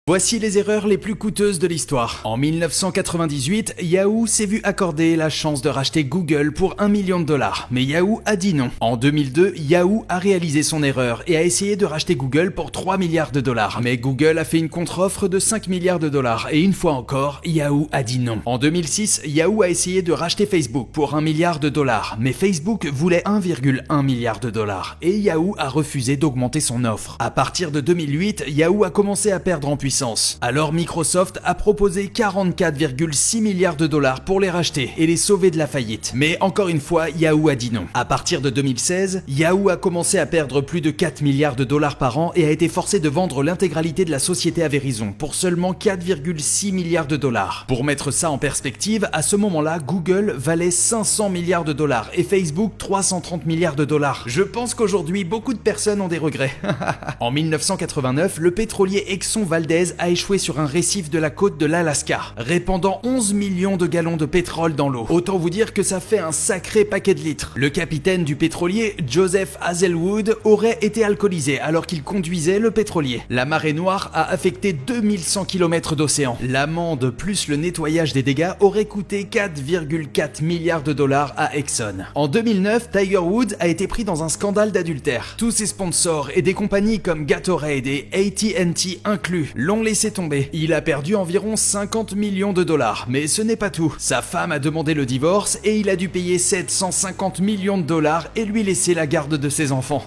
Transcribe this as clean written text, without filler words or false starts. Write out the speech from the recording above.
Voici les erreurs les plus coûteuses de l'histoire. En 1998, Yahoo s'est vu accorder la chance de racheter Google pour $1 million, mais Yahoo a dit non. En 2002, Yahoo a réalisé son erreur et a essayé de racheter Google pour $3 milliards, mais Google a fait une contre-offre de $5 milliards et une fois encore, Yahoo a dit non. En 2006, Yahoo a essayé de racheter Facebook pour $1 milliard, mais Facebook voulait $1,1 milliard et Yahoo a refusé d'augmenter son offre. À partir de 2008, Yahoo a commencé à perdre en puissance. Alors Microsoft a proposé $44,6 milliards pour les racheter et les sauver de la faillite. Mais encore une fois, Yahoo a dit non. À partir de 2016, Yahoo a commencé à perdre plus de $4 milliards par an et a été forcé de vendre l'intégralité de la société à Verizon pour seulement $4,6 milliards. Pour mettre ça en perspective, à ce moment-là, Google valait $500 milliards et Facebook $330 milliards. Je pense qu'aujourd'hui, beaucoup de personnes ont des regrets. En 1989, le pétrolier Exxon Valdez a échoué sur un récif de la côte de l'Alaska, répandant 11 millions de gallons de pétrole dans l'eau. Autant vous dire que ça fait un sacré paquet de litres. Le capitaine du pétrolier, Joseph Hazelwood, aurait été alcoolisé alors qu'il conduisait le pétrolier. La marée noire a affecté 2100 km d'océan. L'amende plus le nettoyage des dégâts aurait coûté $4,4 milliards à Exxon. En 2009, Tiger Woods a été pris dans un scandale d'adultère. Tous ses sponsors et des compagnies comme Gatorade et AT&T inclus l'ont laissé tomber. Il a perdu environ $50 millions, mais ce n'est pas tout. Sa femme a demandé le divorce et il a dû payer $750 millions et lui laisser la garde de ses enfants.